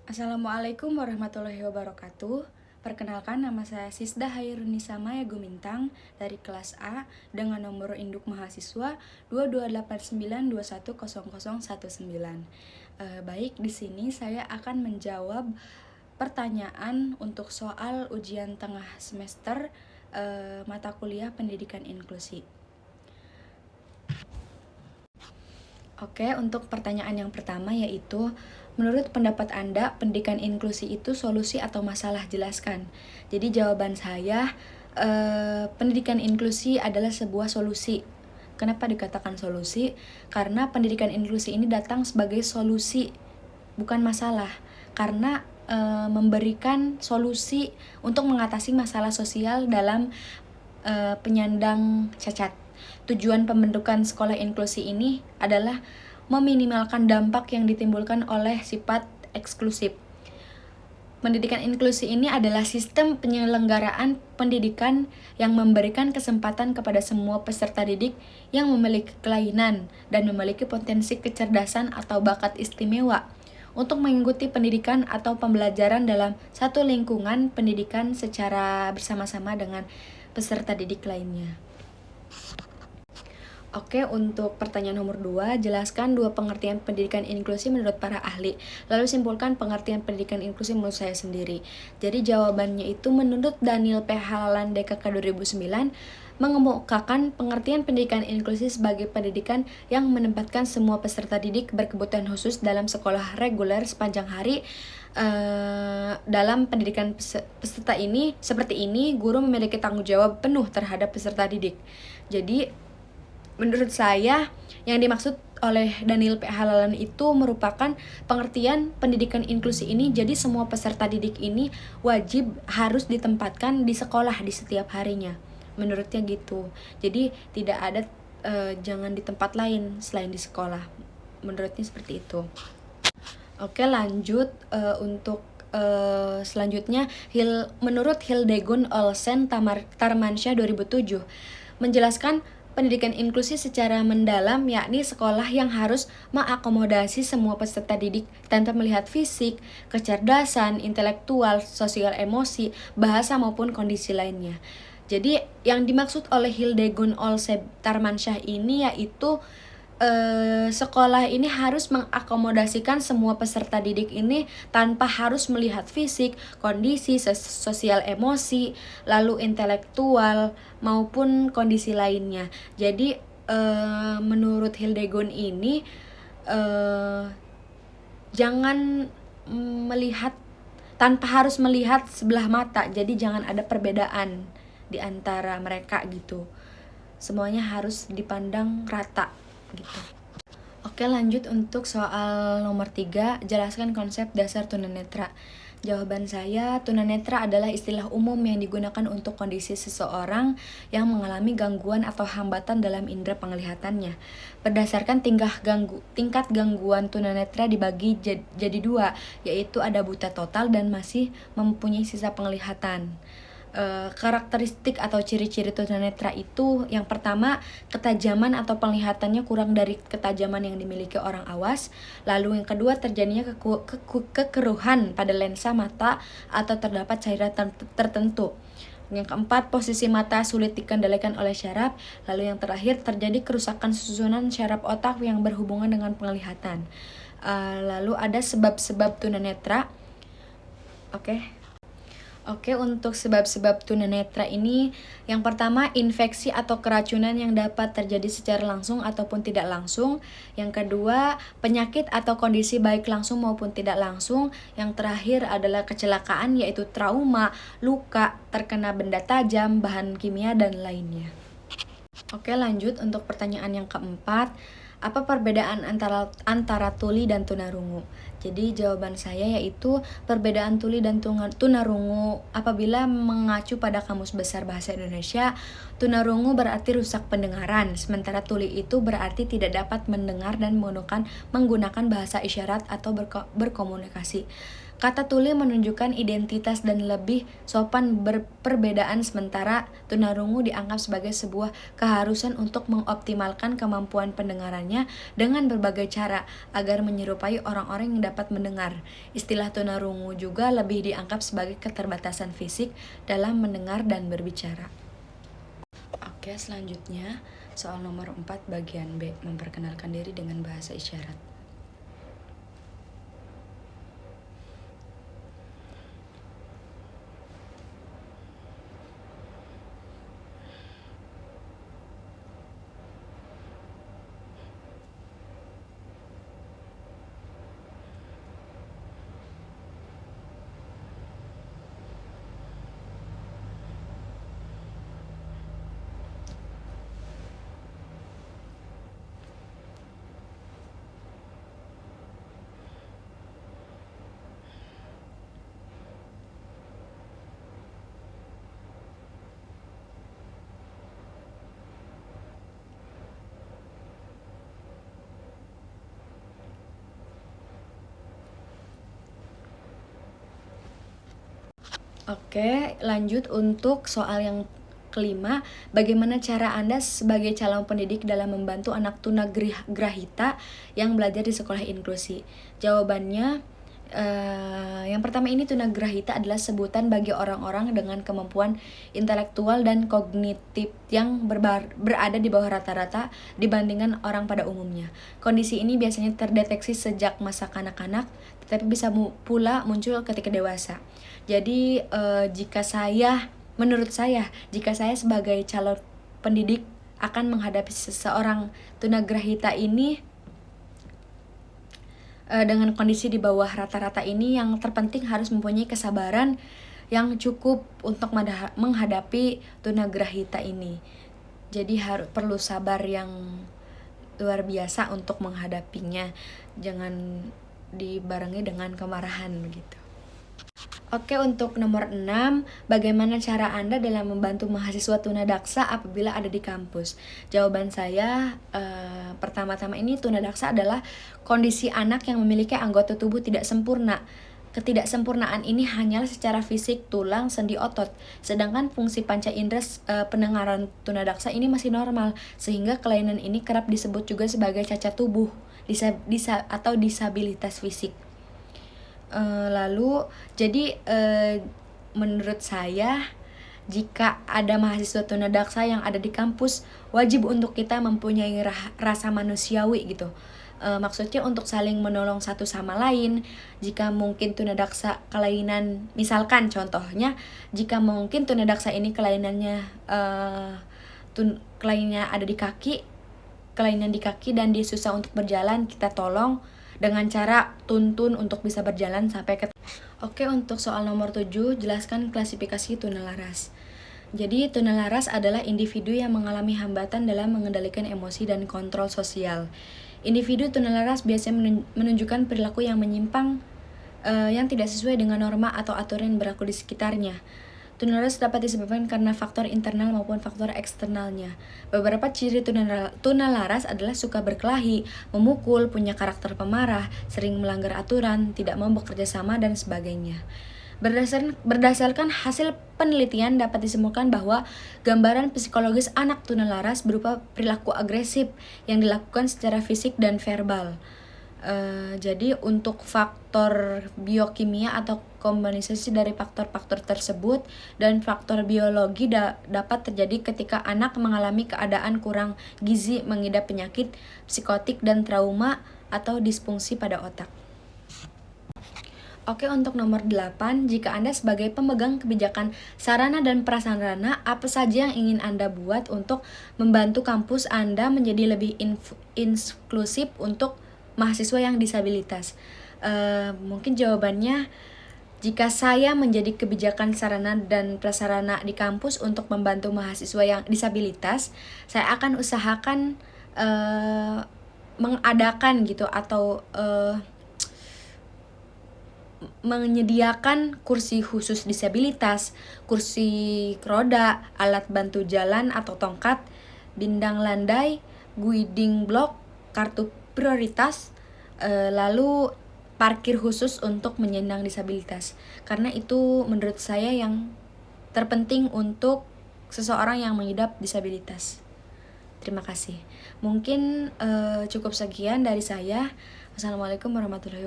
Assalamualaikum warahmatullahi wabarakatuh. Perkenalkan, nama saya Sisda Hairunisa Maya Gumintang dari kelas A dengan nomor induk mahasiswa 2289210019. Baik, di sini saya akan menjawab pertanyaan untuk soal ujian tengah semester mata kuliah Pendidikan Inklusi. Oke, untuk pertanyaan yang pertama yaitu, menurut pendapat Anda, pendidikan inklusi itu solusi atau masalah? Jelaskan. Jadi jawaban saya, pendidikan inklusi adalah sebuah solusi. Kenapa dikatakan solusi? Karena pendidikan inklusi ini datang sebagai solusi, bukan masalah. Karena memberikan solusi untuk mengatasi masalah sosial dalam penyandang cacat. Tujuan pembentukan sekolah inklusi ini adalah meminimalkan dampak yang ditimbulkan oleh sifat eksklusif. Pendidikan inklusi ini adalah sistem penyelenggaraan pendidikan yang memberikan kesempatan kepada semua peserta didik yang memiliki kelainan dan memiliki potensi kecerdasan atau bakat istimewa untuk mengikuti pendidikan atau pembelajaran dalam satu lingkungan pendidikan secara bersama-sama dengan peserta didik lainnya. Oke, untuk pertanyaan nomor 2, jelaskan dua pengertian pendidikan inklusi menurut para ahli. Lalu simpulkan pengertian pendidikan inklusi menurut saya sendiri. Jadi jawabannya itu menurut Daniel P. Halalan DKK 2009, mengemukakan pengertian pendidikan inklusi sebagai pendidikan yang menempatkan semua peserta didik berkebutuhan khusus dalam sekolah reguler sepanjang hari. Dalam pendidikan peserta ini, seperti ini, guru memiliki tanggung jawab penuh terhadap peserta didik. Jadi menurut saya, yang dimaksud oleh Daniel P. Halalan itu merupakan pengertian pendidikan inklusi ini. Jadi semua peserta didik ini wajib harus ditempatkan di sekolah di setiap harinya. Menurutnya gitu. Jadi tidak ada jangan di tempat lain selain di sekolah. Menurutnya seperti itu. Oke, lanjut untuk selanjutnya, menurut Hildegun Olsen Tarmansyah 2007 menjelaskan pendidikan inklusi secara mendalam, yakni sekolah yang harus mengakomodasi semua peserta didik tanpa melihat fisik, kecerdasan, intelektual, sosial emosi, bahasa maupun kondisi lainnya. Jadi yang dimaksud oleh Hildegun Olsen Tarmansyah ini yaitu sekolah ini harus mengakomodasikan semua peserta didik ini tanpa harus melihat fisik, kondisi, sosial emosi, lalu intelektual maupun kondisi lainnya. Jadi menurut Hildegun ini jangan melihat tanpa harus melihat sebelah mata. Jadi jangan ada perbedaan di antara mereka gitu. Semuanya harus dipandang rata gitu. Oke, lanjut untuk soal nomor 3, jelaskan konsep dasar tunanetra. Jawaban saya, tunanetra adalah istilah umum yang digunakan untuk kondisi seseorang yang mengalami gangguan atau hambatan dalam indera penglihatannya. Berdasarkan tingkat gangguan tunanetra dibagi jadi 2, yaitu ada buta total dan masih mempunyai sisa penglihatan. Karakteristik atau ciri-ciri tunanetra itu, yang pertama, ketajaman atau penglihatannya kurang dari ketajaman yang dimiliki orang awas. Lalu yang kedua, terjadinya kekeruhan pada lensa mata atau terdapat cairan tertentu. Yang keempat, posisi mata sulit dikendalikan oleh syaraf. Lalu yang terakhir, terjadi kerusakan susunan syaraf otak yang berhubungan dengan penglihatan. Lalu ada sebab-sebab tunanetra. Oke, untuk sebab-sebab tunanetra ini, yang pertama, infeksi atau keracunan yang dapat terjadi secara langsung ataupun tidak langsung. Yang kedua, penyakit atau kondisi baik langsung maupun tidak langsung. Yang terakhir adalah kecelakaan, yaitu trauma, luka, terkena benda tajam, bahan kimia, dan lainnya. Oke, lanjut untuk pertanyaan yang keempat. Apa perbedaan antara tuli dan tunarungu? Jadi jawaban saya yaitu perbedaan tuli dan tunarungu apabila mengacu pada Kamus Besar Bahasa Indonesia, tunarungu berarti rusak pendengaran, sementara tuli itu berarti tidak dapat mendengar dan menggunakan bahasa isyarat atau berkomunikasi. Kata tuli menunjukkan identitas dan lebih sopan berperbedaan, sementara tunarungu dianggap sebagai sebuah keharusan untuk mengoptimalkan kemampuan pendengarannya dengan berbagai cara agar menyerupai orang-orang yang dapat mendengar. Istilah tunarungu juga lebih dianggap sebagai keterbatasan fisik dalam mendengar dan berbicara. Oke, selanjutnya soal nomor 4 bagian B, memperkenalkan diri dengan bahasa isyarat. Oke, lanjut untuk soal yang kelima, bagaimana cara Anda sebagai calon pendidik dalam membantu anak tunagrahita yang belajar di sekolah inklusi? Jawabannya, yang pertama ini, tunagrahita adalah sebutan bagi orang-orang dengan kemampuan intelektual dan kognitif yang berada di bawah rata-rata dibandingkan orang pada umumnya. Kondisi ini biasanya terdeteksi sejak masa kanak-kanak, tetapi bisa pula muncul ketika dewasa. Jadi menurut saya, jika saya sebagai calon pendidik akan menghadapi seseorang tunagrahita ini dengan kondisi di bawah rata-rata ini, yang terpenting harus mempunyai kesabaran yang cukup untuk menghadapi tunagrahita ini. Jadi perlu sabar yang luar biasa untuk menghadapinya, jangan dibarengi dengan kemarahan gitu. Oke, untuk nomor 6, bagaimana cara Anda dalam membantu mahasiswa tunadaksa apabila ada di kampus? Jawaban saya, pertama-tama ini, tunadaksa adalah kondisi anak yang memiliki anggota tubuh tidak sempurna. Ketidaksempurnaan ini hanyalah secara fisik, tulang, sendi, otot. Sedangkan fungsi panca indera pendengaran tunadaksa ini masih normal, sehingga kelainan ini kerap disebut juga sebagai cacat tubuh atau disabilitas fisik. Menurut saya, jika ada mahasiswa tunadaksa yang ada di kampus, wajib untuk kita mempunyai rasa manusiawi gitu. Maksudnya untuk saling menolong satu sama lain. Jika mungkin tunadaksa kelainan, misalkan contohnya, jika mungkin tunadaksa ini kelainannya ada di kaki, kelainan di kaki dan dia susah untuk berjalan, kita tolong dengan cara tuntun untuk bisa berjalan sampai ke. Oke, untuk soal nomor 7, jelaskan klasifikasi tunalaras. Jadi, tunalaras adalah individu yang mengalami hambatan dalam mengendalikan emosi dan kontrol sosial. Individu tunalaras biasanya menunjukkan perilaku yang menyimpang, yang tidak sesuai dengan norma atau aturan yang berlaku di sekitarnya. Tunalaras dapat disebabkan karena faktor internal maupun faktor eksternalnya. Beberapa ciri tunalaras adalah suka berkelahi, memukul, punya karakter pemarah, sering melanggar aturan, tidak mau bekerja sama, dan sebagainya. Berdasarkan hasil penelitian dapat disimpulkan bahwa gambaran psikologis anak tunalaras berupa perilaku agresif yang dilakukan secara fisik dan verbal. Jadi untuk faktor biokimia atau kombinasi dari faktor-faktor tersebut dan faktor biologi dapat terjadi ketika anak mengalami keadaan kurang gizi, mengidap penyakit psikotik dan trauma atau disfungsi pada otak. Oke, untuk nomor 8, jika Anda sebagai pemegang kebijakan sarana dan prasarana, apa saja yang ingin Anda buat untuk membantu kampus Anda menjadi lebih inklusif untuk mahasiswa yang disabilitas? Mungkin jawabannya, jika saya menjadi kebijakan sarana dan prasarana di kampus untuk membantu mahasiswa yang disabilitas, saya akan usahakan mengadakan gitu atau menyediakan kursi khusus disabilitas, kursi roda, alat bantu jalan atau tongkat, bindang landai, guiding block, kartu prioritas, lalu parkir khusus untuk penyandang disabilitas, karena itu menurut saya yang terpenting untuk seseorang yang mengidap disabilitas. Terima kasih. Mungkin cukup sekian dari saya. Assalamualaikum warahmatullahi wabarakatuh.